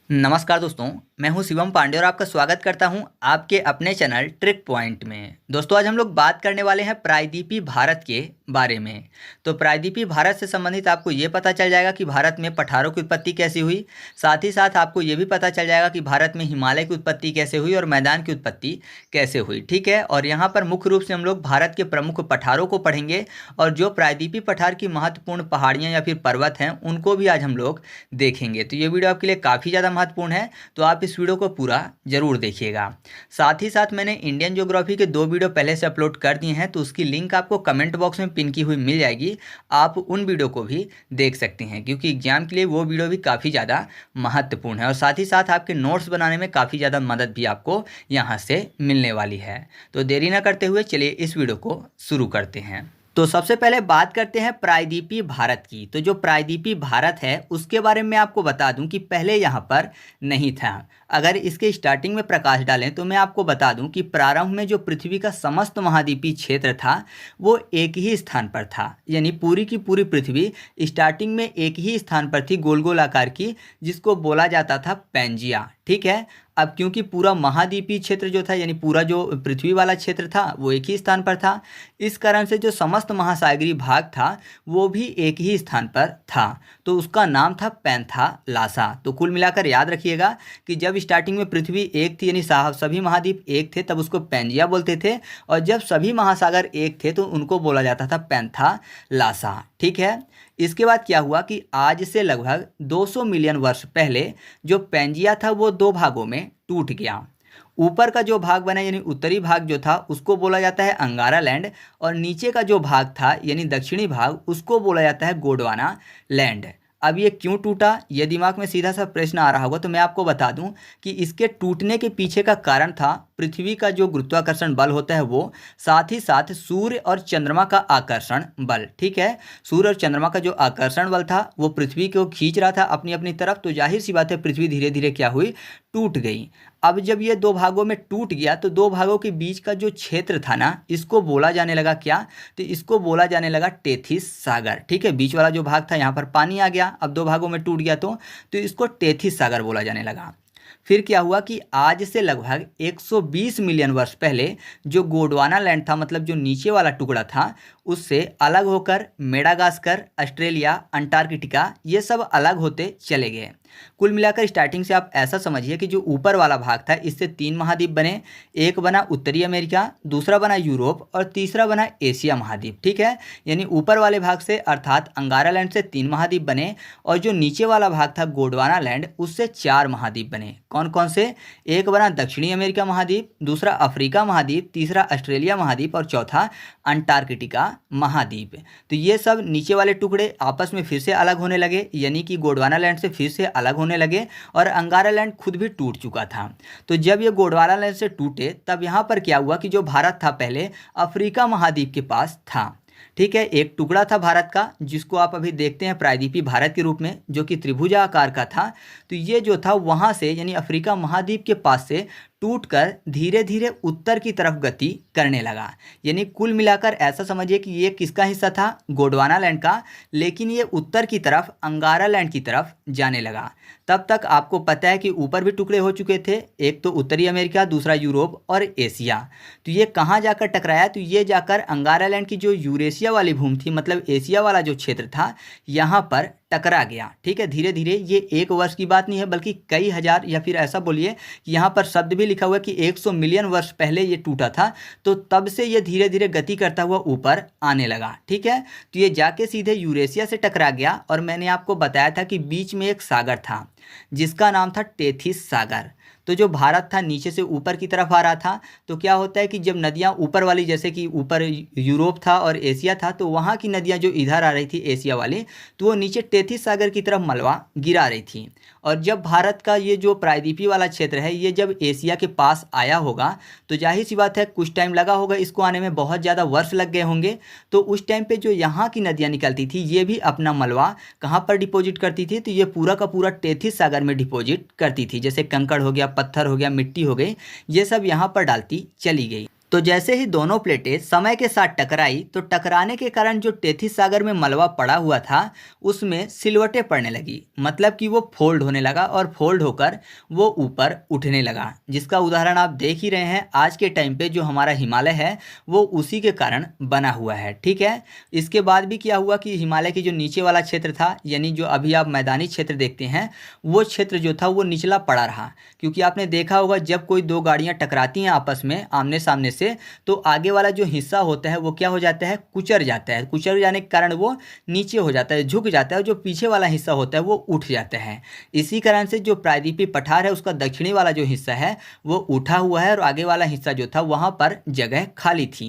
नमस्कार दोस्तों, मैं हूं शिवम पांडे और आपका स्वागत करता हूं आपके अपने चैनल ट्रिक पॉइंट में। दोस्तों, आज हम लोग बात करने वाले हैं प्रायद्वीपीय भारत के बारे में। तो प्रायद्वीपीय भारत से संबंधित आपको ये पता चल जाएगा कि भारत में पठारों की उत्पत्ति कैसे हुई। साथ ही साथ आपको ये भी पता चल जाएगा कि भारत में हिमालय की उत्पत्ति कैसे हुई और मैदान की उत्पत्ति कैसे हुई। ठीक है, और यहाँ पर मुख्य रूप से हम लोग भारत के प्रमुख पठारों को पढ़ेंगे और जो प्रायद्वीपीय पठार की महत्वपूर्ण पहाड़ियाँ या फिर पर्वत हैं उनको भी आज हम लोग देखेंगे। तो ये वीडियो आपके लिए काफ़ी ज़्यादा महत्वपूर्ण है, तो आप इस वीडियो को पूरा जरूर देखिएगा। साथ ही साथ मैंने इंडियन ज्योग्राफी के 2 वीडियो पहले से अपलोड कर दिए हैं, तो उसकी लिंक आपको कमेंट बॉक्स में पिन की हुई मिल जाएगी। आप उन वीडियो को भी देख सकते हैं क्योंकि एग्जाम के लिए वो वीडियो भी काफ़ी ज़्यादा महत्वपूर्ण है और साथ ही साथ आपके नोट्स बनाने में काफ़ी ज़्यादा मदद भी आपको यहाँ से मिलने वाली है। तो देरी ना करते हुए चलिए इस वीडियो को शुरू करते हैं। तो सबसे पहले बात करते हैं प्रायद्वीपीय भारत की। तो जो प्रायद्वीपीय भारत है उसके बारे में आपको बता दूं कि पहले यहाँ पर नहीं था। अगर इसके स्टार्टिंग में प्रकाश डालें तो मैं आपको बता दूं कि प्रारंभ में जो पृथ्वी का समस्त महाद्वीपीय क्षेत्र था वो एक ही स्थान पर था, यानी पूरी की पूरी पृथ्वी स्टार्टिंग में एक ही स्थान पर थी, गोल गोल आकार की, जिसको बोला जाता था पैंजिया। ठीक है, अब क्योंकि पूरा महाद्वीपीय क्षेत्र जो था यानी पूरा जो पृथ्वी वाला क्षेत्र था वो एक ही स्थान पर था, इस कारण से जो समस्त महासागरीय भाग था वो भी एक ही स्थान पर था, तो उसका नाम था पैंथालासा। तो कुल मिलाकर याद रखिएगा कि जब स्टार्टिंग में पृथ्वी एक थी यानी सभी महाद्वीप एक थे तब उसको पैंजिया बोलते थे, और जब सभी महासागर एक थे तो उनको बोला जाता था पैंथालासा। ठीक है, इसके बाद क्या हुआ कि आज से लगभग 200 मिलियन वर्ष पहले जो पैंजिया था वो 2 भागों में टूट गया। ऊपर का जो भाग बना यानी उत्तरी भाग जो था उसको बोला जाता है अंगारा लैंड, और नीचे का जो भाग था यानी दक्षिणी भाग उसको बोला जाता है गोंडवाना लैंड। अब ये क्यों टूटा, ये दिमाग में सीधा सा प्रश्न आ रहा होगा, तो मैं आपको बता दूं कि इसके टूटने के पीछे का कारण था पृथ्वी का जो गुरुत्वाकर्षण बल होता है वो, साथ ही साथ सूर्य और चंद्रमा का आकर्षण बल। ठीक है, सूर्य और चंद्रमा का जो आकर्षण बल था वो पृथ्वी को खींच रहा था अपनी अपनी तरफ, तो जाहिर सी बात है पृथ्वी धीरे धीरे क्या हुई, टूट गई। अब जब ये 2 भागों में टूट गया तो 2 भागों के बीच का जो क्षेत्र था ना इसको बोला जाने लगा क्या, तो इसको बोला जाने लगा टेथिस सागर। ठीक है, बीच वाला जो भाग था यहाँ पर पानी आ गया, अब 2 भागों में टूट गया तो इसको टेथिस सागर बोला जाने लगा। फिर क्या हुआ कि आज से लगभग 120 मिलियन वर्ष पहले जो गोंडवाना लैंड था, मतलब जो नीचे वाला टुकड़ा था, उससे अलग होकर मेडागास्कर, ऑस्ट्रेलिया, अंटार्कटिका ये सब अलग होते चले गए। कुल मिलाकर स्टार्टिंग से आप ऐसा समझिए कि जो ऊपर वाला भाग था इससे 3 महाद्वीप बने, एक बना उत्तरी अमेरिका, दूसरा बना यूरोप और तीसरा बना एशिया महाद्वीप। ठीक है, यानी ऊपर वाले भाग से अर्थात अंगारा लैंड से 3 महाद्वीप बने और जो नीचे वाला भाग था गोंडवाना लैंड उससे 4 महाद्वीप बने। कौन कौन से, एक बना दक्षिणी अमेरिका महाद्वीप, दूसरा अफ्रीका महाद्वीप, तीसरा ऑस्ट्रेलिया महाद्वीप और चौथा अंटार्कटिका महाद्वीप। तो ये सब नीचे वाले टुकड़े आपस में फिर से अलग होने लगे, यानी कि गोंडवाना लैंड से फिर से अलग होने लगे और अंगारा लैंड खुद भी टूट चुका था। तो जब ये गोंडवाना लैंड से टूटे तब यहाँ पर क्या हुआ कि जो भारत था पहले अफ्रीका महाद्वीप के पास था। ठीक है, एक टुकड़ा था भारत का जिसको आप अभी देखते हैं प्रायद्वीपीय भारत के रूप में, जो कि त्रिभुजाकार का था। तो ये जो था वहाँ से यानी अफ्रीका महाद्वीप के पास से टूटकर धीरे धीरे उत्तर की तरफ गति करने लगा। यानी कुल मिलाकर ऐसा समझिए कि ये किसका हिस्सा था, गोंडवाना लैंड का, लेकिन ये उत्तर की तरफ अंगारा लैंड की तरफ जाने लगा। तब तक आपको पता है कि ऊपर भी टुकड़े हो चुके थे, एक तो उत्तरी अमेरिका, दूसरा यूरोप और एशिया। तो ये कहाँ जाकर टकराया, तो ये जाकर अंगारा लैंड की जो यूरेशिया वाली भूमि थी, मतलब एशिया वाला जो क्षेत्र था, यहाँ पर टकरा गया। ठीक है, धीरे धीरे, ये 1 वर्ष की बात नहीं है बल्कि कई हजार, या फिर ऐसा बोलिए कि यहाँ पर शब्द भी लिखा हुआ है कि 100 मिलियन वर्ष पहले ये टूटा था, तो तब से ये धीरे धीरे गति करता हुआ ऊपर आने लगा। ठीक है, तो ये जाके सीधे यूरेशिया से टकरा गया और मैंने आपको बताया था कि बीच में एक सागर था जिसका नाम था टेथिस सागर। तो जो भारत था नीचे से ऊपर की तरफ आ रहा था, तो क्या होता है कि जब नदियाँ ऊपर वाली, जैसे कि ऊपर यूरोप था और एशिया था, तो वहाँ की नदियाँ जो इधर आ रही थी एशिया वाली, तो वो नीचे टेथिस सागर की तरफ मलबा गिरा रही थी। और जब भारत का ये जो प्रायद्वीपीय वाला क्षेत्र है ये जब एशिया के पास आया होगा तो जाहिर सी बात है कुछ टाइम लगा होगा इसको आने में, बहुत ज़्यादा वर्ष लग गए होंगे। तो उस टाइम पे जो यहाँ की नदियाँ निकलती थी ये भी अपना मलबा कहाँ पर डिपॉजिट करती थी, तो ये पूरा का पूरा टेथिस सागर में डिपॉजिट करती थी। जैसे कंकड़ हो गया, पत्थर हो गया, मिट्टी हो गई, ये सब यहाँ पर डालती चली गई। तो जैसे ही दोनों प्लेटें समय के साथ टकराई तो टकराने के कारण जो टेथिस सागर में मलबा पड़ा हुआ था उसमें सिलवटें पड़ने लगी, मतलब कि वो फोल्ड होने लगा और फोल्ड होकर वो ऊपर उठने लगा, जिसका उदाहरण आप देख ही रहे हैं। आज के टाइम पे जो हमारा हिमालय है वो उसी के कारण बना हुआ है। ठीक है, इसके बाद भी क्या हुआ कि हिमालय की जो नीचे वाला क्षेत्र था, यानी जो अभी आप मैदानी क्षेत्र देखते हैं, वो क्षेत्र जो था वो निचला पड़ा रहा। क्योंकि आपने देखा होगा जब कोई दो गाड़ियां टकराती हैं आपस में आमने सामने से, तो आगे वाला जो हिस्सा होता है वो क्या हो जाता है, कुचर जाता है। कुचर जाने के कारण वो नीचे हो जाता है, झुक जाता है, और जो पीछे वाला हिस्सा होता है वो उठ जाता है। इसी कारण से जो प्रायद्वीपीय पठार है उसका दक्षिणी वाला जो हिस्सा है वो उठा हुआ है और आगे वाला हिस्सा जो था वहाँ पर जगह खाली थी।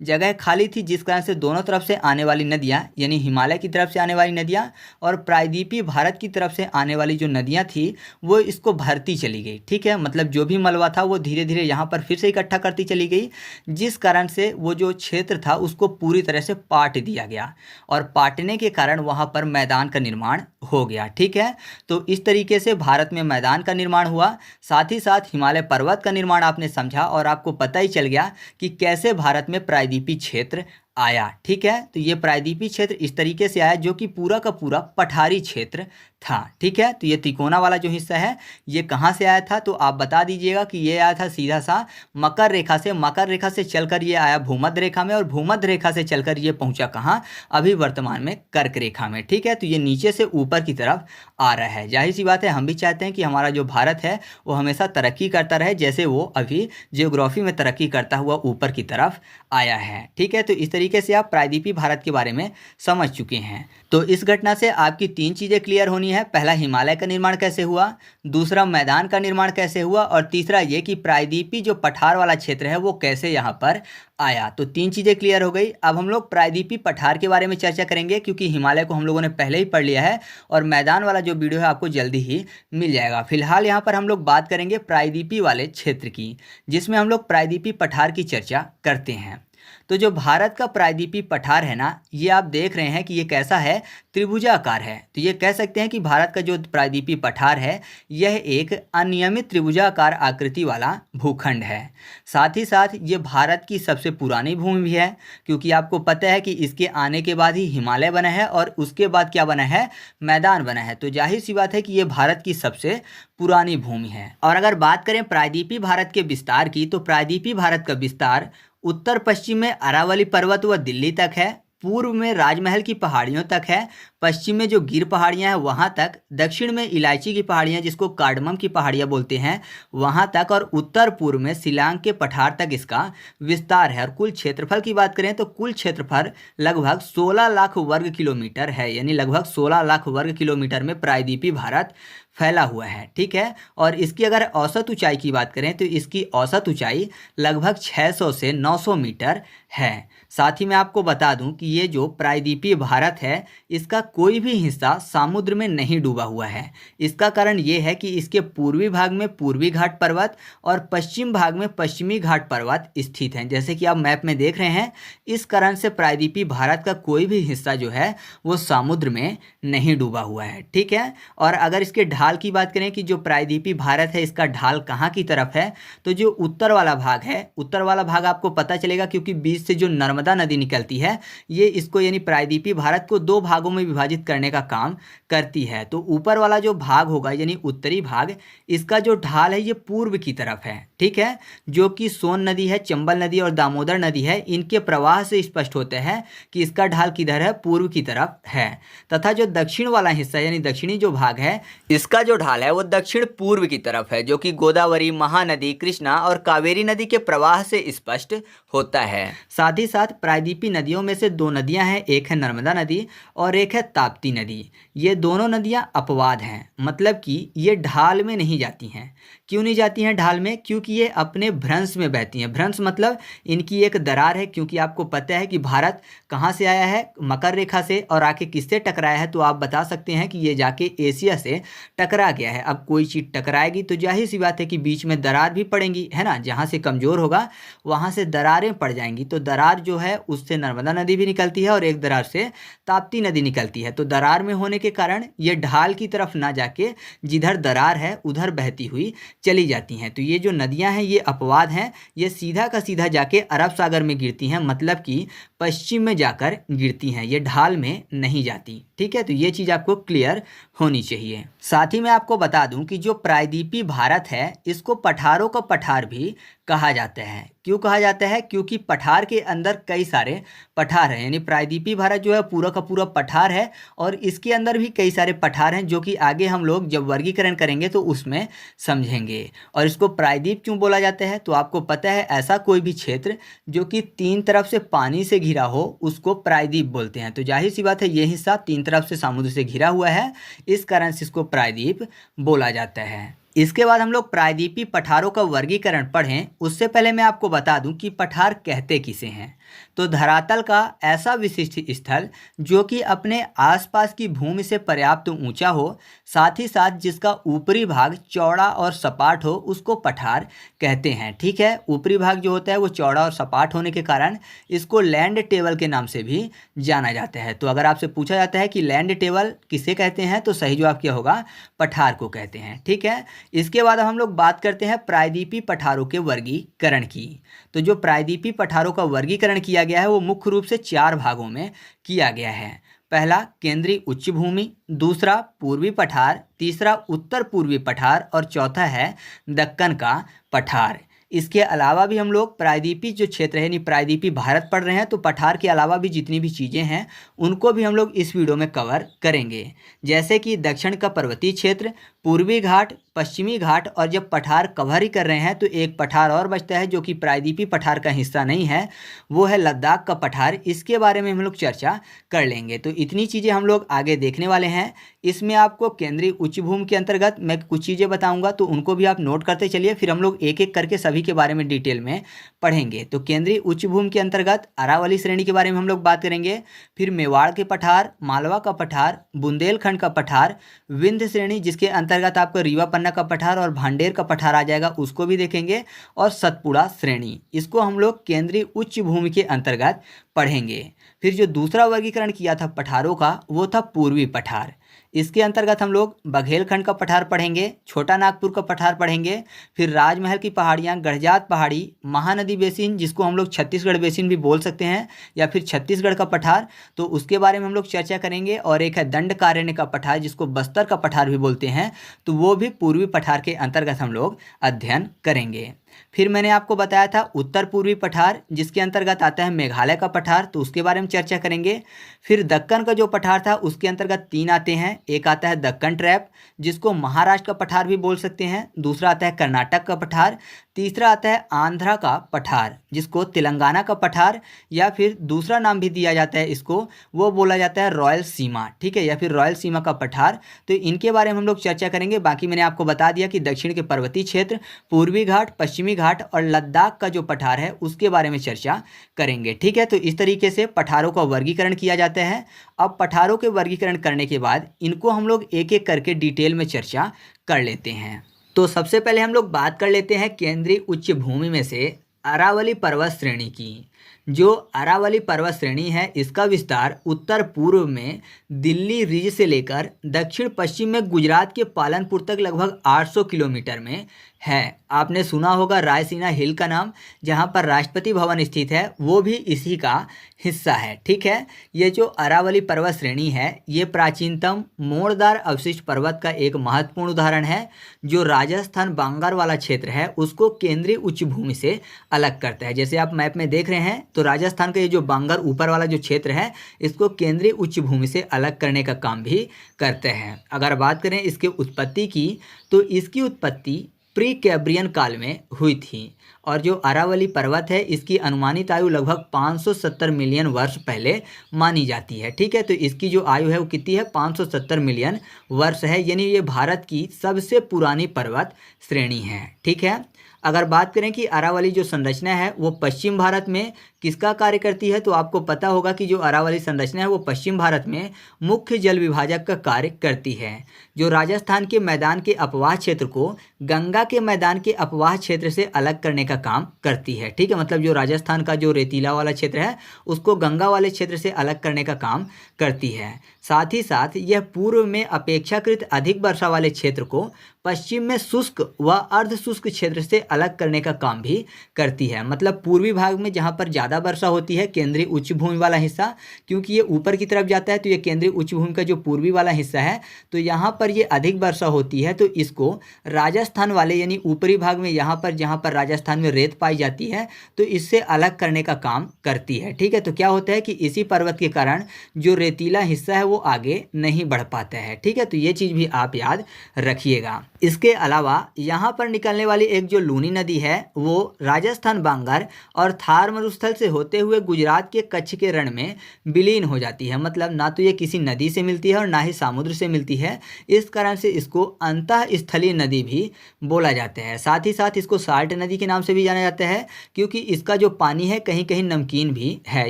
जगह खाली थी जिस कारण से दोनों तरफ से आने वाली नदियाँ, यानी हिमालय की तरफ से आने वाली नदियाँ और प्रायद्वीपीय भारत की तरफ से आने वाली जो नदियाँ थी वो इसको भरती चली गई। ठीक है, मतलब जो भी मलबा था वो धीरे धीरे यहाँ पर फिर से इकट्ठा करती चली गई, जिस कारण से वो जो क्षेत्र था उसको पूरी तरह से पाट दिया गया और पाटने के कारण वहाँ पर मैदान का निर्माण हो गया। ठीक है, तो इस तरीके से भारत में मैदान का निर्माण हुआ, साथ ही साथ हिमालय पर्वत का निर्माण आपने समझा और आपको पता ही चल गया कि कैसे भारत में प्रायद्वीपीय क्षेत्र आया। ठीक है, तो ये प्रायद्वीपीय क्षेत्र इस तरीके से आया जो कि पूरा का पूरा पठारी क्षेत्र था। ठीक है, तो ये तिकोना वाला जो हिस्सा है ये कहाँ से आया था, तो आप बता दीजिएगा कि ये आया था सीधा सा मकर रेखा से। मकर रेखा से चलकर ये आया भूमध्य रेखा में और भूमध्य रेखा से चलकर ये पहुंचा कहाँ, अभी वर्तमान में कर्क रेखा में। ठीक है, तो ये नीचे से ऊपर की तरफ आ रहा है। जाहिर सी बात है, हम भी चाहते हैं कि हमारा जो भारत है वो हमेशा तरक्की करता रहे, जैसे वो अभी जियोग्राफी में तरक्की करता हुआ ऊपर की तरफ आया है। ठीक है, तो इस तरीके से आप प्रायद्वीपीय भारत के बारे में समझ चुके हैं। तो इस घटना से आपकी तीन चीज़ें क्लियर होनी है। पहला, हिमालय का निर्माण कैसे हुआ, दूसरा, मैदान का निर्माण कैसे हुआ, और तीसरा ये कि प्रायद्वीपीय जो पठार वाला क्षेत्र है वो कैसे यहाँ पर आया। तो तीन चीज़ें क्लियर हो गई। अब हम लोग प्रायद्वीपीय पठार के बारे में चर्चा करेंगे, क्योंकि हिमालय को हम लोगों ने पहले ही पढ़ लिया है और मैदान वाला जो वीडियो है आपको जल्दी ही मिल जाएगा। फिलहाल यहाँ पर हम लोग बात करेंगे प्रायद्वीपीय वाले क्षेत्र की, जिसमें हम लोग प्रायद्वीपीय पठार की चर्चा करते हैं। तो जो भारत का प्रायद्वीपीय पठार है ना, ये आप देख रहे हैं कि ये कैसा है, त्रिभुजाकार है। तो ये कह सकते हैं कि भारत का जो प्रायद्वीपीय पठार है यह एक अनियमित त्रिभुजाकार आकृति वाला भूखंड है। साथ ही साथ ये भारत की सबसे पुरानी भूमि भी है, क्योंकि आपको पता है कि इसके आने के बाद ही हिमालय बना है और उसके बाद क्या बना है, मैदान बना है। तो जाहिर सी बात है कि ये भारत की सबसे पुरानी भूमि है। और अगर बात करें प्रायद्वीपीय भारत के विस्तार की, तो प्रायद्वीपीय भारत का विस्तार उत्तर पश्चिम में अरावली पर्वत व दिल्ली तक है, पूर्व में राजमहल की पहाड़ियों तक है, पश्चिम में जो गिर पहाड़ियां हैं वहां तक, दक्षिण में इलायची की पहाड़ियां जिसको कार्डमम की पहाड़ियां बोलते हैं वहां तक, और उत्तर पूर्व में शिलांग के पठार तक इसका विस्तार है। और कुल क्षेत्रफल की बात करें तो कुल क्षेत्रफल लगभग 16 लाख वर्ग किलोमीटर है, यानी लगभग 16 लाख वर्ग किलोमीटर में प्रायद्वीपीय भारत फैला हुआ है। ठीक है, और इसकी अगर औसत ऊंचाई की बात करें तो इसकी औसत ऊंचाई लगभग 600 से 900 मीटर है। साथ ही मैं आपको बता दूं कि ये जो प्रायद्वीपीय भारत है इसका कोई भी हिस्सा समुद्र में नहीं डूबा हुआ है। इसका कारण ये है कि इसके पूर्वी भाग में पूर्वी घाट पर्वत और पश्चिम भाग में पश्चिमी घाट पर्वत स्थित हैं, जैसे कि आप मैप में देख रहे हैं। इस कारण से प्रायद्वीपीय भारत का कोई भी हिस्सा जो है वो समुद्र में नहीं डूबा हुआ है। ठीक है, और अगर इसके ढाल की बात करें कि जो प्रायद्वीपीय भारत है इसका ढाल कहाँ की तरफ है, तो जो उत्तर वाला भाग है, उत्तर वाला भाग आपको पता चलेगा क्योंकि बीच से जो नर्मदा नदी निकलती है ये इसको यानी प्रायद्वीपीय भारत को दो भागों में विभाजित करने का काम करती है। तो ऊपर वाला जो भाग होगा यानी उत्तरी भाग, इसका जो ढाल है ये पूर्व की तरफ है। ठीक है, जो कि सोन नदी है, चंबल नदी और दामोदर नदी है, इनके प्रवाह से स्पष्ट होता है कि इसका ढाल किधर है, पूर्व की तरफ है। तथा जो दक्षिण वाला हिस्सा यानी दक्षिणी जो भाग है इसका जो ढाल है वो दक्षिण पूर्व की तरफ है, जो कि गोदावरी, महानदी, कृष्णा और कावेरी नदी के प्रवाह से स्पष्ट होता है। साथ ही साथ प्रायद्वीपीय नदियों में से दो नदियां हैं, एक है नर्मदा नदी और एक है ताप्ती नदी। ये दोनों नदियां अपवाद हैं, मतलब कि ये ढाल में नहीं जाती हैं। क्यों नहीं जाती हैं ढाल में? क्योंकि ये अपने भ्रंश में बहती हैं। भ्रंश मतलब इनकी एक दरार है, क्योंकि आपको पता है कि भारत कहाँ से आया है, मकर रेखा से, और आके किससे टकराया है, तो आप बता सकते हैं कि ये जाके एशिया से टकरा गया है। अब कोई चीज़ टकराएगी तो जाहिर सी बात है कि बीच में दरार भी पड़ेंगी, है ना, जहाँ से कमज़ोर होगा वहाँ से दरारें पड़ जाएंगी। तो दरार जो है उससे नर्मदा नदी भी निकलती है और एक दरार से ताप्ती नदी निकलती है। तो दरार में होने के कारण ये ढाल की तरफ ना जाके जिधर दरार है उधर बहती हुई चली जाती हैं। तो ये जो नदियाँ हैं ये अपवाद हैं, ये सीधा का सीधा जाके अरब सागर में गिरती हैं, मतलब कि पश्चिम में जाकर गिरती हैं, ये ढाल में नहीं जाती। ठीक है, तो ये चीज़ आपको क्लियर होनी चाहिए। साथ ही मैं आपको बता दूं कि जो प्रायद्वीपीय भारत है इसको पठारों का पठार भी कहा जाता है। क्यों कहा जाता है? क्योंकि पठार के अंदर कई सारे पठार हैं, यानी प्रायद्वीपीय भारत जो है पूरा का पूरा पठार है और इसके अंदर भी कई सारे पठार हैं जो कि आगे हम लोग जब वर्गीकरण करेंगे तो उसमें समझेंगे। और इसको प्रायद्वीप क्यों बोला जाता है? तो आपको पता है ऐसा कोई भी क्षेत्र जो कि तीन तरफ से पानी से घिरा हो उसको प्रायद्वीप बोलते हैं। तो जाहिर सी बात है ये हिस्सा तीन तरफ से समुद्र से घिरा हुआ है, इस कारण से इसको प्रायद्वीप बोला जाता है। इसके बाद हम लोग प्रायद्वीपीय पठारों का वर्गीकरण पढ़ें उससे पहले मैं आपको बता दूं कि पठार कहते किसे हैं। तो धरातल का ऐसा विशिष्ट स्थल जो कि अपने आसपास की भूमि से पर्याप्त ऊंचा हो, साथ ही साथ जिसका ऊपरी भाग चौड़ा और सपाट हो, उसको पठार कहते हैं। ठीक है, ऊपरी भाग जो होता है वो चौड़ा और सपाट होने के कारण इसको लैंड टेबल के नाम से भी जाना जाता है। तो अगर आपसे पूछा जाता है कि लैंड टेबल किसे कहते हैं तो सही जवाब क्या होगा? पठार को कहते हैं। ठीक है, इसके बाद हम लोग बात करते हैं प्रायद्वीपीय पठारों के वर्गीकरण की। तो जो प्रायद्वीपीय पठारों का वर्गीकरण किया गया है वो मुख्य रूप से चार भागों में किया गया है। पहला केंद्रीय उच्च भूमि, दूसरा पूर्वी पठार, तीसरा उत्तर पूर्वी पठार और चौथा है दक्कन का पठार। इसके अलावा भी हम लोग प्रायद्वीपीय जो क्षेत्र है यानी प्रायद्वीपीय भारत पढ़ रहे हैं तो पठार के अलावा भी जितनी भी चीज़ें हैं उनको भी हम लोग इस वीडियो में कवर करेंगे, जैसे कि दक्षिण का पर्वतीय क्षेत्र, पूर्वी घाट, पश्चिमी घाट, और जब पठार कवर ही कर रहे हैं तो एक पठार और बचता है जो कि प्रायद्वीपीय पठार का हिस्सा नहीं है, वो है लद्दाख का पठार। इसके बारे में हम लोग चर्चा कर लेंगे। तो इतनी चीज़ें हम लोग आगे देखने वाले हैं। इसमें आपको केंद्रीय उच्च भूमि के अंतर्गत मैं कुछ चीज़ें बताऊंगा तो उनको भी आप नोट करते चलिए, फिर हम लोग एक एक करके सभी के बारे में डिटेल में पढ़ेंगे। तो केंद्रीय उच्च भूमि के अंतर्गत अरावली श्रेणी के बारे में हम लोग बात करेंगे, फिर मेवाड़ के पठार, मालवा का पठार, बुंदेलखंड का पठार, विंध्य श्रेणी जिसके अंतर्गत आपका रीवा पन्ना का पठार और भांडेर का पठार आ जाएगा, उसको भी देखेंगे, और सतपुड़ा श्रेणी, इसको हम लोग केंद्रीय उच्च भूमि के अंतर्गत पढ़ेंगे। फिर जो दूसरा वर्गीकरण किया था पठारों का वो था पूर्वी पठार। इसके अंतर्गत हम लोग बघेलखंड का पठार पढ़ेंगे, छोटा नागपुर का पठार पढ़ेंगे, फिर राजमहल की पहाड़ियाँ, गड़जात पहाड़ी, महानदी बेसिन जिसको हम लोग छत्तीसगढ़ बेसिन भी बोल सकते हैं, या फिर छत्तीसगढ़ का पठार, तो उसके बारे में हम लोग चर्चा करेंगे। और एक है दंडकारण्य का पठार जिसको बस्तर का पठार भी बोलते हैं, तो वो भी पूर्वी पठार के अंतर्गत हम लोग अध्ययन करेंगे। फिर मैंने आपको बताया था उत्तर पूर्वी पठार जिसके अंतर्गत आता है मेघालय का पठार, तो उसके बारे में चर्चा करेंगे। फिर दक्कन का जो पठार था उसके अंतर्गत तीन आते हैं, एक आता है दक्कन ट्रैप जिसको महाराष्ट्र का पठार भी बोल सकते हैं, दूसरा आता है कर्नाटक का पठार, तीसरा आता है आंध्रा का पठार जिसको तेलंगाना का पठार, या फिर दूसरा नाम भी दिया जाता है इसको, वो बोला जाता है रॉयल सीमा। ठीक है, या फिर रॉयल सीमा का पठार। तो इनके बारे में हम लोग चर्चा करेंगे। बाकी मैंने आपको बता दिया कि दक्षिण के पर्वतीय क्षेत्र, पूर्वी घाट, पश्चिमी घाट और लद्दाख का जो पठार है उसके बारे में चर्चा करेंगे। ठीक है, तो इस तरीके से पठारों का वर्गीकरण किया जाता है। अब पठारों के वर्गीकरण करने के बाद इनको हम लोग एक एक करके डिटेल में चर्चा कर लेते हैं। तो सबसे पहले हम लोग बात कर लेते हैं केंद्रीय उच्च भूमि में से अरावली पर्वत श्रेणी की। जो अरावली पर्वत श्रेणी है इसका विस्तार उत्तर पूर्व में दिल्ली रिज से लेकर दक्षिण पश्चिम में गुजरात के पालनपुर तक लगभग 800 किलोमीटर में है। आपने सुना होगा रायसीना हिल का नाम, जहां पर राष्ट्रपति भवन स्थित है, वो भी इसी का हिस्सा है। ठीक है, ये जो अरावली पर्वत श्रेणी है ये प्राचीनतम मोड़दार अवशिष्ट पर्वत का एक महत्वपूर्ण उदाहरण है जो राजस्थान बांगर वाला क्षेत्र है उसको केंद्रीय उच्च भूमि से अलग करता है। जैसे आप मैप में देख रहे हैं तो राजस्थान का ये जो बांगर ऊपर वाला जो क्षेत्र है इसको केंद्रीय उच्च भूमि से अलग करने का काम भी करते हैं। अगर बात करें इसके उत्पत्ति की तो इसकी उत्पत्ति प्री कैब्रियन काल में हुई थी, और जो अरावली पर्वत है इसकी अनुमानित आयु लगभग 570 मिलियन वर्ष पहले मानी जाती है। ठीक है, तो इसकी जो आयु है वो कितनी है? 570 मिलियन वर्ष है, यानी ये भारत की सबसे पुरानी पर्वत श्रेणी है। ठीक है, अगर बात करें कि अरावली जो संरचना है वो पश्चिम भारत में किसका कार्य करती है, तो आपको पता होगा कि जो अरावली संरचना है वो पश्चिम भारत में मुख्य जल विभाजक का कार्य करती है। जो राजस्थान के मैदान के अपवाह क्षेत्र को गंगा के मैदान के अपवाह क्षेत्र से अलग करने का काम करती है। ठीक है, मतलब जो राजस्थान का जो रेतीला वाला क्षेत्र है उसको गंगा वाले क्षेत्र से अलग करने का काम करती है। साथ ही साथ यह पूर्व में अपेक्षाकृत अधिक वर्षा वाले क्षेत्र को पश्चिम में शुष्क व अर्ध शुष्क क्षेत्र से अलग करने का काम भी करती है। मतलब पूर्वी भाग में जहाँ पर ज़्यादा वर्षा होती है, केंद्रीय उच्च भूमि वाला हिस्सा, क्योंकि ये ऊपर की तरफ जाता है तो ये केंद्रीय उच्च भूमि का जो पूर्वी वाला हिस्सा है तो यहाँ पर ये अधिक वर्षा होती है, तो इसको राजस्थान वाले यानी ऊपरी भाग में यहाँ पर जहाँ पर राजस्थान में रेत पाई जाती है तो इससे अलग करने का काम करती है। ठीक है, तो क्या होता है कि इसी पर्वत के कारण जो रेतीला हिस्सा है वो आगे नहीं बढ़ पाता है। ठीक है, तो ये चीज़ भी आप याद रखिएगा। इसके अलावा यहाँ पर निकलने वाली एक जो लूनी नदी है वो राजस्थान बांगर और थार मरुस्थल से होते हुए गुजरात के कच्छ के रण में विलीन हो जाती है। मतलब ना तो ये किसी नदी से मिलती है और ना ही समुद्र से मिलती है, इस कारण से इसको अंतः स्थलीय नदी भी बोला जाता है। साथ ही साथ इसको साल्ट नदी के नाम से भी जाना जाता है, क्योंकि इसका जो पानी है कहीं कहीं नमकीन भी है,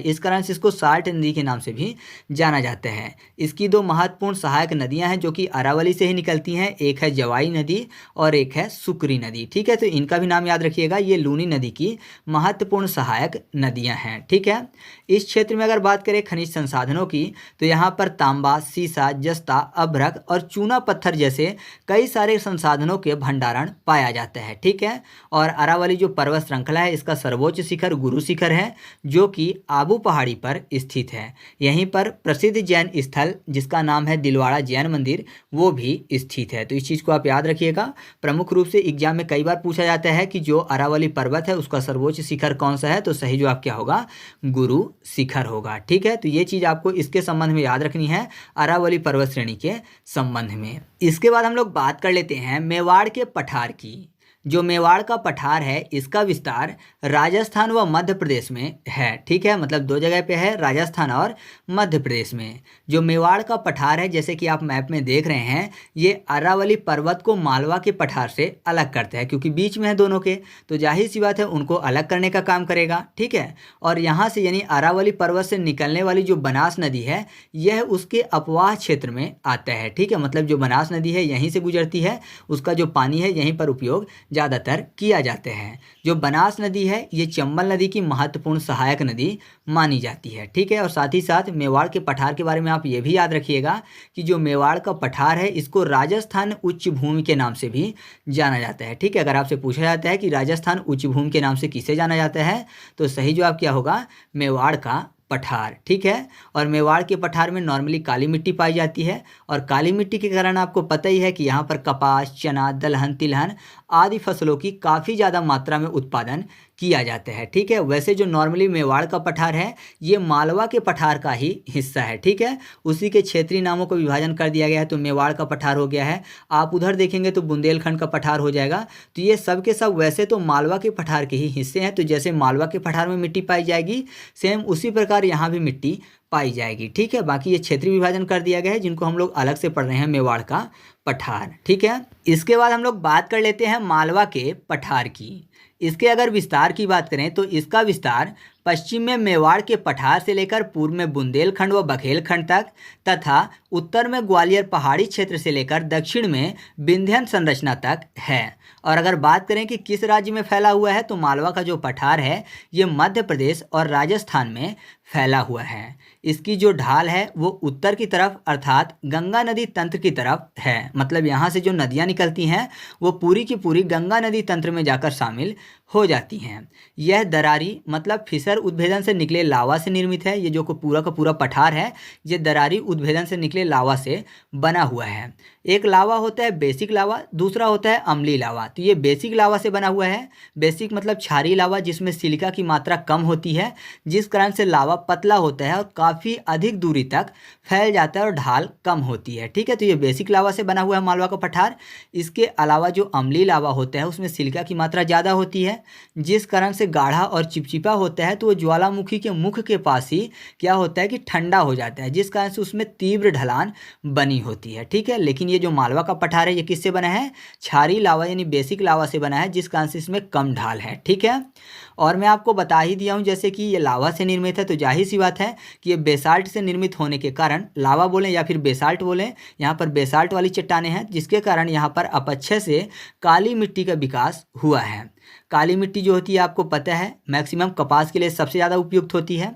इस कारण से इसको साल्ट नदी के नाम से भी जाना जाता है। इसकी दो महत्वपूर्ण सहायक नदियाँ हैं जो कि अरावली से ही निकलती हैं, एक है जवाई नदी और एक है सुकरी नदी। ठीक है, तो इनका भी नाम याद रखिएगा, ये लूनी नदी की महत्वपूर्ण सहायक नदियां हैं। ठीक है, इस क्षेत्र में अगर बात करें खनिज संसाधनों की तो यहाँ पर तांबा, सीसा, जस्ता, अभ्रक और चूना पत्थर जैसे कई सारे संसाधनों के भंडारण पाया जाता है। ठीक है, और अरावली जो पर्वत श्रृंखला है इसका सर्वोच्च शिखर गुरु शिखर है जो कि आबू पहाड़ी पर स्थित है। यहीं पर प्रसिद्ध जैन स्थल जिसका नाम है दिलवाड़ा जैन मंदिर वो भी स्थित है। तो इस चीज़ को आप याद रखिएगा। प्रमुख रूप से एग्जाम में कई बार पूछा जाता है कि जो अरावली पर्वत है उसका सर्वोच्च शिखर कौन सा है, तो सही जवाब क्या होगा, गुरु शिखर होगा। ठीक है, तो ये चीज़ आपको इसके संबंध में याद रखनी है, अरावली पर्वत श्रेणी के संबंध में। इसके बाद हम लोग बात कर लेते हैं मेवाड़ के पठार की। जो मेवाड़ का पठार है इसका विस्तार राजस्थान व मध्य प्रदेश में है। ठीक है, मतलब दो जगह पे है, राजस्थान और मध्य प्रदेश में। जो मेवाड़ का पठार है जैसे कि आप मैप में देख रहे हैं, ये अरावली पर्वत को मालवा के पठार से अलग करता है, क्योंकि बीच में है दोनों के, तो जाहिर सी बात है उनको अलग करने का काम करेगा। ठीक है, और यहाँ से यानी अरावली पर्वत से निकलने वाली जो बनास नदी है यह उसके अपवाह क्षेत्र में आता है। ठीक है, मतलब जो बनास नदी है यहीं से गुजरती है, उसका जो पानी है यहीं पर उपयोग ज़्यादातर किया जाते हैं। जो बनास नदी है ये चंबल नदी की महत्वपूर्ण सहायक नदी मानी जाती है। ठीक है, और साथ ही साथ मेवाड़ के पठार के बारे में आप ये भी याद रखिएगा कि जो मेवाड़ का पठार है इसको राजस्थान उच्च भूमि के नाम से भी जाना जाता है। ठीक है, अगर आपसे पूछा जाता है कि राजस्थान उच्च भूमि के नाम से किसे जाना जाता है तो सही जवाब क्या होगा, मेवाड़ का पठार। ठीक है, और मेवाड़ के पठार में नॉर्मली काली मिट्टी पाई जाती है, और काली मिट्टी के कारण आपको पता ही है कि यहाँ पर कपास, चना, दलहन, तिलहन आदि फसलों की काफ़ी ज़्यादा मात्रा में उत्पादन किया जाता है। ठीक है, वैसे जो नॉर्मली मेवाड़ का पठार है ये मालवा के पठार का ही हिस्सा है। ठीक है, उसी के क्षेत्रीय नामों को विभाजन कर दिया गया है, तो मेवाड़ का पठार हो गया है। आप उधर देखेंगे तो बुंदेलखंड का पठार हो जाएगा। तो ये सब के सब वैसे तो मालवा के पठार के ही हिस्से हैं, तो जैसे मालवा के पठार में मिट्टी पाई जाएगी सेम उसी प्रकार यहाँ भी मिट्टी पाई जाएगी। ठीक है, बाकी ये क्षेत्रीय विभाजन कर दिया गया है जिनको हम लोग अलग से पढ़ रहे हैं, मेवाड़ का पठार। ठीक है, इसके बाद हम लोग बात कर लेते हैं मालवा के पठार की। इसके अगर विस्तार की बात करें तो इसका विस्तार पश्चिम में मेवाड़ के पठार से लेकर पूर्व में बुंदेलखंड व बघेलखंड तक तथा उत्तर में ग्वालियर पहाड़ी क्षेत्र से लेकर दक्षिण में विंध्यन संरचना तक है। और अगर बात करें कि किस राज्य में फैला हुआ है तो मालवा का जो पठार है ये मध्य प्रदेश और राजस्थान में फैला हुआ है। इसकी जो ढाल है वो उत्तर की तरफ अर्थात गंगा नदी तंत्र की तरफ है। मतलब यहाँ से जो नदियाँ निकलती हैं वो पूरी की पूरी गंगा नदी तंत्र में जाकर शामिल हो जाती हैं। यह दरारी मतलब फिसर उद्भेदन से निकले लावा से निर्मित है। ये जो पूरा का पूरा पठार है ये दरारी उद्भेदन से निकले लावा से बना हुआ है। एक लावा होता है बेसिक लावा, दूसरा होता है अम्लीय लावा। तो ये बेसिक लावा से बना हुआ है। बेसिक मतलब क्षारीय लावा जिसमें सिलिका की मात्रा कम होती है, जिस कारण से लावा पतला होता है और काफ़ी अधिक दूरी तक फैल जाता है और ढाल कम होती है। ठीक है, तो ये बेसिक लावा से बना हुआ है मालवा का पठार। इसके अलावा जो अम्लीय लावा होता है उसमें सिलिका की मात्रा ज़्यादा होती है, जिस कारण से गाढ़ा और चिपचिपा होता है, तो वो ज्वालामुखी के मुख के पास ही क्या होता है कि ठंडा हो जाता है, जिस कारण से उसमें तीव्र ढलान बनी होती है। ठीक है, लेकिन ये जो मालवा का पठार है ये किससे बना है? क्षारीय लावा यानी बेसिक लावा से बना है, जिस कारण से इसमें कम ढाल है। ठीक है, और मैं आपको बता ही दिया हूँ जैसे कि ये लावा से निर्मित है, तो जाहिर सी बात है कि ये बेसाल्ट से निर्मित होने के कारण, लावा बोलें या फिर बेसाल्ट बोलें, यहाँ पर बेसाल्ट वाली चट्टानें हैं, जिसके कारण यहाँ पर अपक्षय से काली मिट्टी का विकास हुआ है। काली मिट्टी जो होती है आपको पता है मैक्सिमम कपास के लिए सबसे ज़्यादा उपयुक्त होती है।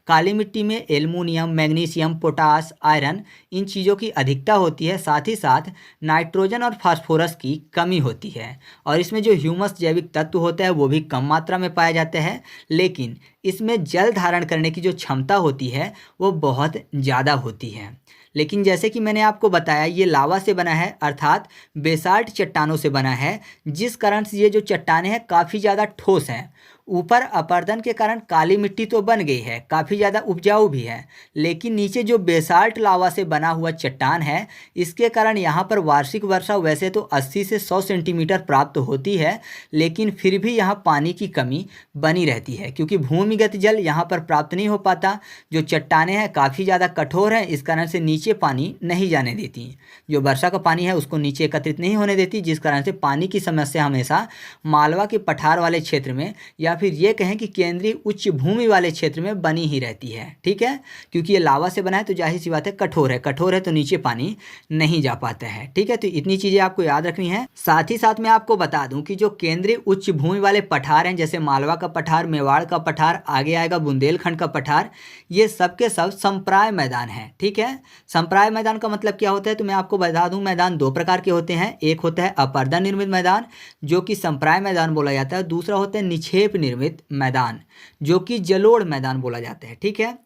काली मिट्टी में aluminium, magnesium, potash, iron in चीज़ों की अधिकता होती है, साथ ही साथ नाइट्रोजन और फास्फोरस की कमी होती है। और इसमें जो ह्यूमस जैविक तत्व होता है वो भी कम मात्रा में पाया जाता है, लेकिन इसमें जल धारण करने की जो क्षमता होती है वो बहुत ज़्यादा होती है। लेकिन जैसे कि मैंने आपको बताया ये लावा से बना है, अर्थात बेसाल्ट चट्टानों से बना है, जिस कारण से ये जो चट्टानें हैं काफ़ी ज़्यादा ठोस हैं। ऊपर अपर्दन के कारण काली मिट्टी तो बन गई है, काफ़ी ज़्यादा उपजाऊ भी है, लेकिन नीचे जो बेसाल्ट लावा से बना हुआ चट्टान है इसके कारण यहाँ पर वार्षिक वर्षा वैसे तो 80 से 100 सेंटीमीटर प्राप्त होती है, लेकिन फिर भी यहाँ पानी की कमी बनी रहती है, क्योंकि भूमिगत जल यहाँ पर प्राप्त नहीं हो पाता। जो चट्टानें हैं काफ़ी ज़्यादा कठोर हैं, इस कारण से नीचे पानी नहीं जाने देती। जो वर्षा का पानी है उसको नीचे एकत्रित नहीं होने देती, जिस कारण से पानी की समस्या हमेशा मालवा के पठार वाले क्षेत्र में या फिर ये कहें कि केंद्रीय उच्च भूमि वाले क्षेत्र में बनी ही रहती है। ठीक है, क्योंकि ये लावा से बना है तो जाहिर सी बात है कठोर है तो नीचे पानी नहीं जा पाता है। ठीक है, तो इतनी चीज़ें आपको याद रखनी है। साथ ही साथ मैं आपको बता दूं कि जो केंद्रीय उच्च भूमि वाले पठार हैं, जैसे मालवा का पठार, मेवाड़ का पठार, आगे आएगा बुंदेलखंड का पठार, ये सब के सब संप्राय मैदान है। ठीक है, संप्राय मैदान का मतलब क्या होता है तो मैं आपको बता दूं, मैदान दो प्रकार के होते हैं। एक होता है अपर्दन निर्मित मैदान जो कि संप्राय मैदान बोला जाता है, दूसरा होता है निक्षेप निर्मित मैदान जो कि जलोढ़ मैदान बोला जाता है। ठीक है,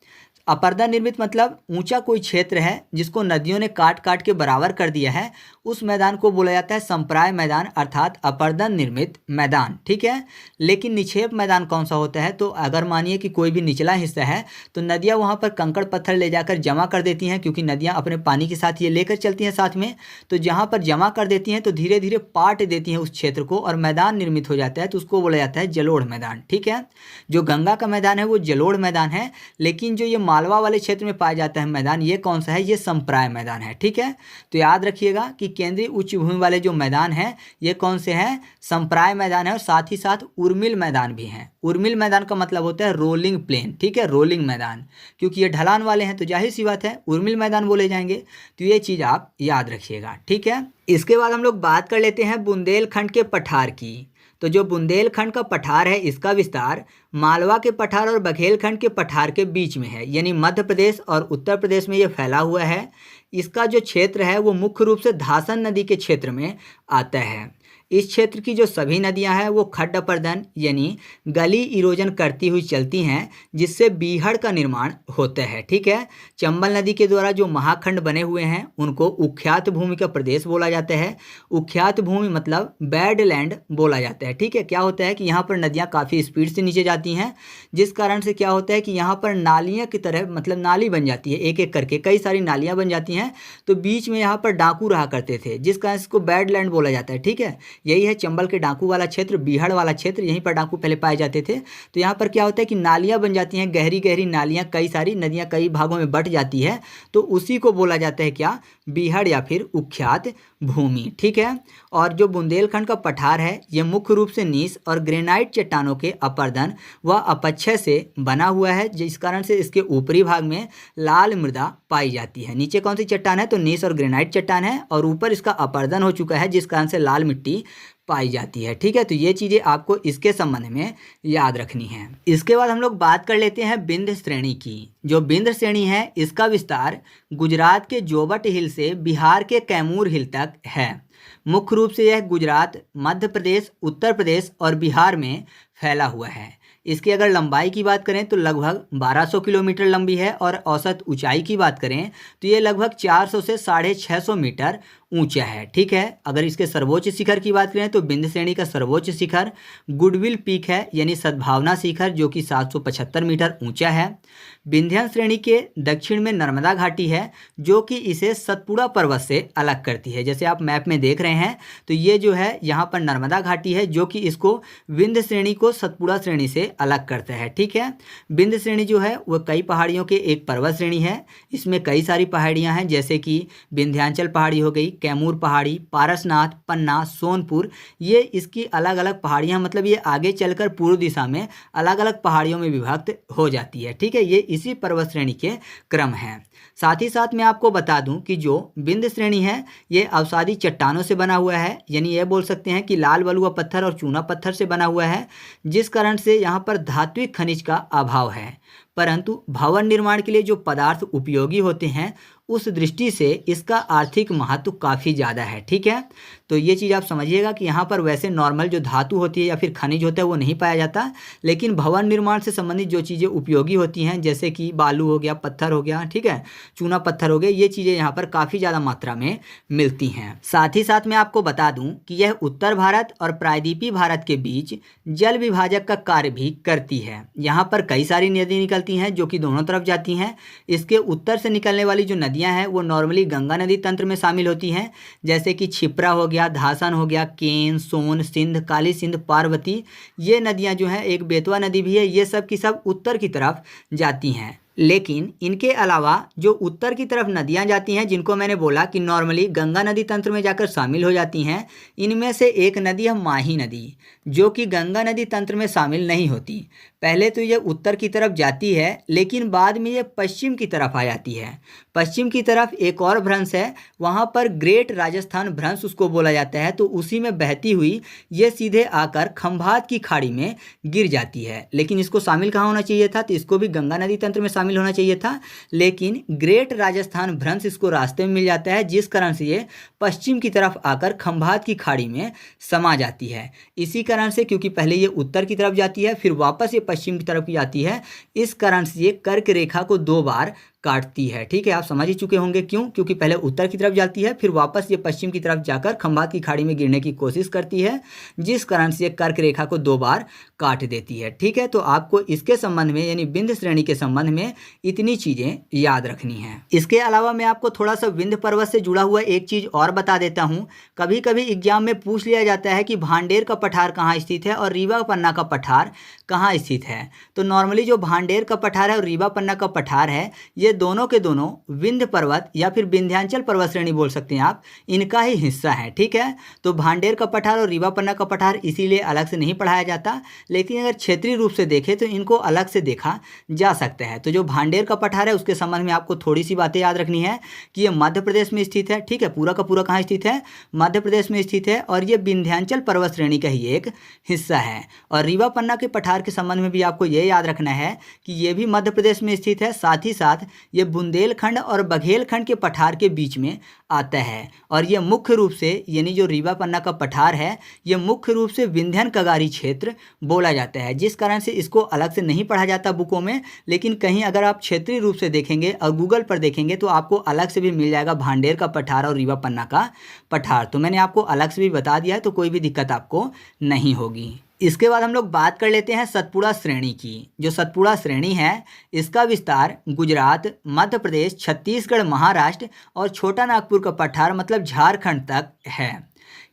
अपर्दन निर्मित मतलब ऊंचा कोई क्षेत्र है जिसको नदियों ने काट काट के बराबर कर दिया है, उस मैदान को बोला जाता है संप्राय मैदान अर्थात अपर्दन निर्मित मैदान। ठीक है, लेकिन निक्षेप मैदान कौन सा होता है तो अगर मानिए कि कोई भी निचला हिस्सा है तो नदियां वहां पर कंकड़ पत्थर ले जाकर जमा कर देती हैं, क्योंकि नदियां अपने पानी के साथ ये लेकर चलती हैं साथ में, तो जहां पर जमा कर देती हैं तो धीरे धीरे पाट देती हैं उस क्षेत्र को और मैदान निर्मित हो जाता है, तो उसको बोला जाता है जलोढ़ मैदान। ठीक है, जो गंगा का मैदान है वो जलोढ़ मैदान है, लेकिन जो ये मालवा वाले क्षेत्र में पाया जाता है मैदान, ये कौन सा है? ये संप्राय मैदान है। ठीक है, तो याद रखिएगा कि केंद्रीय उच्च भूमि वाले जो मैदान हैं ये कौन से हैं? संप्राय मैदान है, और साथ ही साथ उर्मिल मैदान भी हैं। उर्मिल मैदान का मतलब होता है रोलिंग प्लेन। ठीक है, रोलिंग मैदान, क्योंकि ये ढलान वाले हैं तो जाहिर सी बात है उर्मिल मैदान बोले जाएंगे, तो ये चीज़ आप याद रखिएगा। ठीक है, इसके बाद हम लोग बात कर लेते हैं बुंदेलखंड के पठार की। तो जो बुंदेलखंड का पठार है इसका विस्तार मालवा के पठार और बघेलखंड के पठार के बीच में है, यानी मध्य प्रदेश और उत्तर प्रदेश में ये फैला हुआ है। इसका जो क्षेत्र है वो मुख्य रूप से धासन नदी के क्षेत्र में आता है। इस क्षेत्र की जो सभी नदियां हैं वो खड्ड अपर्दन यानी गली इरोजन करती हुई चलती हैं, जिससे बीहड़ का निर्माण होता है। ठीक है, चंबल नदी के द्वारा जो महाखंड बने हुए हैं उनको उख्यात भूमि का प्रदेश बोला जाता है। उख्यात भूमि मतलब बैडलैंड बोला जाता है। ठीक है, क्या होता है कि यहाँ पर नदियाँ काफ़ी स्पीड से नीचे जाती हैं, जिस कारण से क्या होता है कि यहाँ पर नालियाँ की तरह मतलब नाली बन जाती है, एक एक करके कई सारी नालियाँ बन जाती हैं, तो बीच में यहाँ पर डाकू रहा करते थे, जिस कारण से इसको बैडलैंड बोला जाता है। ठीक है, यही है चंबल के डाकू वाला क्षेत्र, बीहड़ वाला क्षेत्र, यहीं पर डाकू पहले पाए जाते थे। तो यहाँ पर क्या होता है कि नालियाँ बन जाती हैं, गहरी गहरी नालियाँ, कई सारी नदियाँ कई भागों में बट जाती है, तो उसी को बोला जाता है क्या? बीहड़ या फिर उख्यात भूमि। ठीक है, और जो बुंदेलखंड का पठार है ये मुख्य रूप से नीस और ग्रेनाइट चट्टानों के अपर्दन व अपक्षय से बना हुआ है, जिस कारण से इसके ऊपरी भाग में लाल मृदा पाई जाती है। नीचे कौन सी चट्टान है तो नीस और ग्रेनाइट चट्टान है, और ऊपर इसका अपर्दन हो चुका है, जिस कारण से लाल मिट्टी पाई जाती है। ठीक है, तो ये चीज़ें आपको इसके संबंध में याद रखनी है। इसके बाद हम लोग बात कर लेते हैं विंध्य श्रेणी की। जो विंध्य श्रेणी है इसका विस्तार गुजरात के जोबट हिल से बिहार के कैमूर हिल तक है। मुख्य रूप से यह गुजरात, मध्य प्रदेश, उत्तर प्रदेश और बिहार में फैला हुआ है। इसकी अगर लंबाई की बात करें तो लगभग 1200 किलोमीटर लंबी है, और औसत ऊंचाई की बात करें तो ये लगभग 400 से 650 मीटर ऊंचा है। ठीक है, अगर इसके सर्वोच्च शिखर की बात करें तो विंध्य श्रेणी का सर्वोच्च शिखर गुडविल पीक है, यानी सद्भावना शिखर, जो कि 775 मीटर ऊंचा है। विंध्य श्रेणी के दक्षिण में नर्मदा घाटी है, जो कि इसे सतपुड़ा पर्वत से अलग करती है। जैसे आप मैप में देख रहे हैं तो ये जो है यहाँ पर नर्मदा घाटी है, जो कि इसको विंध्य श्रेणी को सतपुड़ा श्रेणी से अलग करता है। ठीक है, विंध्य श्रेणी जो है वह कई पहाड़ियों के एक पर्वत श्रेणी है। इसमें कई सारी पहाड़ियाँ हैं, जैसे कि विंध्याचल पहाड़ी हो गई, कैमूर पहाड़ी, पारसनाथ, पन्ना, सोनपुर। ये इसकी अलग अलग पहाड़ियाँ, मतलब ये आगे चलकर पूर्व दिशा में अलग अलग पहाड़ियों में विभक्त हो जाती है। ठीक है, ये इसी पर्वत श्रेणी के क्रम हैं। साथ ही साथ मैं आपको बता दूं कि जो विंध्य श्रेणी है ये अवसादी चट्टानों से बना हुआ है, यानी ये बोल सकते हैं कि लाल बलुआ पत्थर और चूना पत्थर से बना हुआ है, जिस कारण से यहाँ पर धात्विक खनिज का अभाव है। परंतु भवन निर्माण के लिए जो पदार्थ उपयोगी होते हैं उस दृष्टि से इसका आर्थिक महत्व काफ़ी ज़्यादा है। ठीक है, तो ये चीज़ आप समझिएगा कि यहाँ पर वैसे नॉर्मल जो धातु होती है या फिर खनिज होता है वो नहीं पाया जाता, लेकिन भवन निर्माण से संबंधित जो चीज़ें उपयोगी होती हैं, जैसे कि बालू हो गया, पत्थर हो गया, ठीक है, चूना पत्थर हो गया, ये चीज़ें यहाँ पर काफ़ी ज़्यादा मात्रा में मिलती हैं। साथ ही साथ मैं आपको बता दूँ कि यह उत्तर भारत और प्रायद्वीपीय भारत के बीच जल विभाजक का कार्य भी करती है। यहाँ पर कई सारी नदी निकलती हैं जो कि दोनों तरफ जाती हैं। इसके उत्तर से निकलने वाली जो नदियाँ हैं वो नॉर्मली गंगा नदी तंत्र में शामिल होती हैं, जैसे कि क्षिप्रा हो गया, धासन हो गया, केन, सोन, सिंध, काली सिंध, पार्वती। ये नदियाँ जो हैं, एक बेतवा नदी भी है, ये सब की सब उत्तर की तरफ जाती हैं। लेकिन इनके अलावा जो उत्तर की तरफ नदियां जाती हैं, जिनको मैंने बोला कि नॉर्मली गंगा नदी तंत्र में जाकर शामिल हो जाती हैं, इनमें से एक नदी है माही नदी, जो कि गंगा नदी तंत्र में शामिल नहीं होती। पहले तो ये उत्तर की तरफ जाती है, लेकिन बाद में ये पश्चिम की तरफ आ जाती है। पश्चिम की तरफ एक और भ्रंश है, वहाँ पर ग्रेट राजस्थान भ्रंश उसको बोला जाता है, तो उसी में बहती हुई ये सीधे आकर खंभात की खाड़ी में गिर जाती है। लेकिन इसको शामिल कहाँ होना चाहिए था, तो इसको भी गंगा नदी तंत्र में शामिल होना चाहिए था, लेकिन ग्रेट राजस्थान भ्रंश इसको रास्ते में मिल जाता है, जिस कारण से ये पश्चिम की तरफ आकर खंभात की खाड़ी में समा जाती है। इसी कारण से, क्योंकि पहले ये उत्तर की तरफ जाती है फिर वापस ये पश्चिम की तरफ जाती है, इस कारण से ये कर्क रेखा को 2 बार काटती है। ठीक है, आप समझ ही चुके होंगे क्यों, क्योंकि पहले उत्तर की तरफ जाती है फिर वापस ये पश्चिम की तरफ जाकर खंभात की खाड़ी में गिरने की कोशिश करती है, जिस कारण से ये कर्क रेखा को 2 बार काट देती है। ठीक है, तो आपको इसके संबंध में, यानी विंध्य श्रेणी के संबंध में इतनी चीज़ें याद रखनी हैं। इसके अलावा मैं आपको थोड़ा सा विंध्य पर्वत से जुड़ा हुआ एक चीज़ और बता देता हूँ। कभी कभी एग्जाम में पूछ लिया जाता है कि भांडेर का पठार कहाँ स्थित है और रीवा पन्ना का पठार कहाँ स्थित है। तो नॉर्मली जो भांडेर का पठार है और रीवा पन्ना का पठार है, ये दोनों के दोनों विंध्य पर्वत या फिर विंध्याचल पर्वत श्रेणी बोल सकते हैं आप, इनका ही हिस्सा है। ठीक है, तो भांडेर का पठार और रीवा पन्ना का पठार इसीलिए अलग से नहीं पढ़ाया जाता, लेकिन अगर क्षेत्रीय रूप से देखें तो इनको अलग से देखा जा सकता है। तो जो भांडेर का पठार है उसके संबंध में आपको थोड़ी सी बातें याद रखनी है कि ये मध्य प्रदेश में स्थित है। ठीक है, पूरा का पूरा कहाँ स्थित है, मध्य प्रदेश में स्थित है, और ये विंध्याचल पर्वत श्रेणी का ही एक हिस्सा है। और रीवा पन्ना के पठार के संबंध में भी आपको ये याद रखना है कि ये भी मध्य प्रदेश में स्थित है, साथ ही साथ ये बुंदेलखंड और बघेलखंड के पठार के बीच में आता है। और ये मुख्य रूप से, यानी जो रीवा पन्ना का पठार है, ये मुख्य रूप से विंध्यन कगारी क्षेत्र बोला जाता है, जिस कारण से इसको अलग से नहीं पढ़ा जाता बुकों में। लेकिन कहीं अगर आप क्षेत्रीय रूप से देखेंगे और गूगल पर देखेंगे तो आपको अलग से भी मिल जाएगा भांडेर का पठार और रीवा पन्ना का पठार। तो मैंने आपको अलग से भी बता दिया है, तो कोई भी दिक्कत आपको नहीं होगी। इसके बाद हम लोग बात कर लेते हैं सतपुड़ा श्रेणी की। जो सतपुड़ा श्रेणी है इसका विस्तार गुजरात, मध्य प्रदेश, छत्तीसगढ़, महाराष्ट्र और छोटा नागपुर का पठार मतलब झारखंड तक है।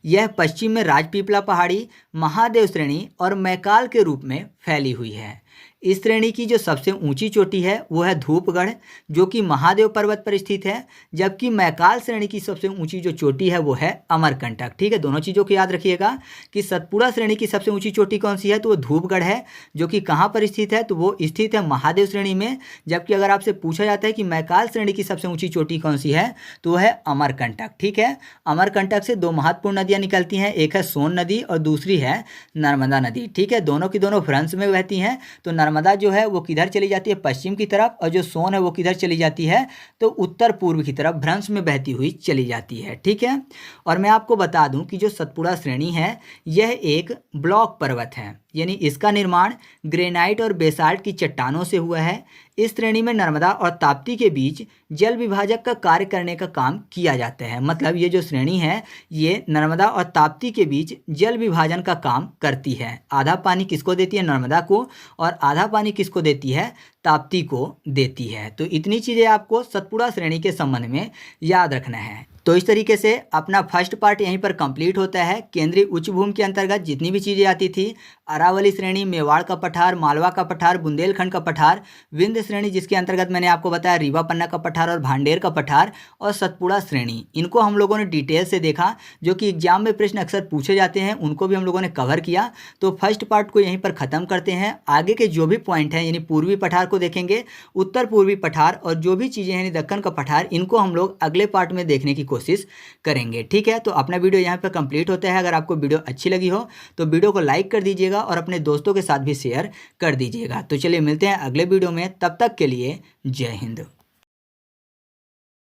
यह पश्चिम में राजपीपला पहाड़ी, महादेव श्रेणी और मैकाल के रूप में फैली हुई है। इस श्रेणी की जो सबसे ऊंची चोटी है वो है धूपगढ़, जो कि महादेव पर्वत पर स्थित है, जबकि मैकाल श्रेणी की सबसे ऊंची जो चोटी है वो है अमरकंटक। ठीक है, दोनों चीज़ों को याद रखिएगा कि सतपुड़ा श्रेणी की सबसे ऊंची चोटी कौन सी है, तो वो धूपगढ़ है, जो कि कहाँ पर स्थित है, तो वो स्थित है महादेव श्रेणी में। जबकि अगर आपसे पूछा जाता है कि मैकाल श्रेणी की सबसे ऊंची चोटी कौन सी है, तो वह है अमरकंटक। ठीक है, अमरकंटक से 2 महत्वपूर्ण नदियाँ निकलती हैं, एक है सोन नदी और दूसरी है नर्मदा नदी। ठीक है, दोनों की दोनों फ्रांस में बहती हैं। तो नर्मदा जो है वो किधर चली जाती है, पश्चिम की तरफ, और जो सोन है वो किधर चली जाती है, तो उत्तर पूर्व की तरफ भ्रंश में बहती हुई चली जाती है। ठीक है, और मैं आपको बता दूं कि जो सतपुड़ा श्रेणी है यह एक ब्लॉक पर्वत है। यानी इसका निर्माण ग्रेनाइट और बेसाल्ट की चट्टानों से हुआ है। इस श्रेणी में नर्मदा और ताप्ती के बीच जल विभाजक का कार्य करने का काम किया जाता है। मतलब ये जो श्रेणी है ये नर्मदा और ताप्ती के बीच जल विभाजन का काम करती है। आधा पानी किसको देती है? नर्मदा को, और आधा पानी किसको देती है? ताप्ती को देती है। तो इतनी चीज़ें आपको सतपुड़ा श्रेणी के संबंध में याद रखना है। तो इस तरीके से अपना फर्स्ट पार्ट यहीं पर कंप्लीट होता है। केंद्रीय उच्च भूमि के अंतर्गत जितनी भी चीज़ें आती थी, अरावली श्रेणी, मेवाड़ का पठार, मालवा का पठार, बुंदेलखंड का पठार, विंध्य श्रेणी जिसके अंतर्गत मैंने आपको बताया रीवा पन्ना का पठार और भांडेर का पठार, और सतपुड़ा श्रेणी, इनको हम लोगों ने डिटेल से देखा, जो कि एग्जाम में प्रश्न अक्सर पूछे जाते हैं, उनको भी हम लोगों ने कवर किया। तो फर्स्ट पार्ट को यहीं पर ख़त्म करते हैं। आगे के जो भी पॉइंट हैं, यानी पूर्वी पठार को देखेंगे, उत्तर पूर्वी पठार और जो भी चीज़ें हैं यानी दक्कन का पठार, इनको हम लोग अगले पार्ट में देखने की कोशिश करेंगे। ठीक है, तो अपना वीडियो यहाँ पर कंप्लीट होता है। अगर आपको वीडियो अच्छी लगी हो तो वीडियो को लाइक कर दीजिएगा और अपने दोस्तों के साथ भी शेयर कर दीजिएगा। तो चलिए मिलते हैं अगले वीडियो में, तब तक के लिए जय हिंद।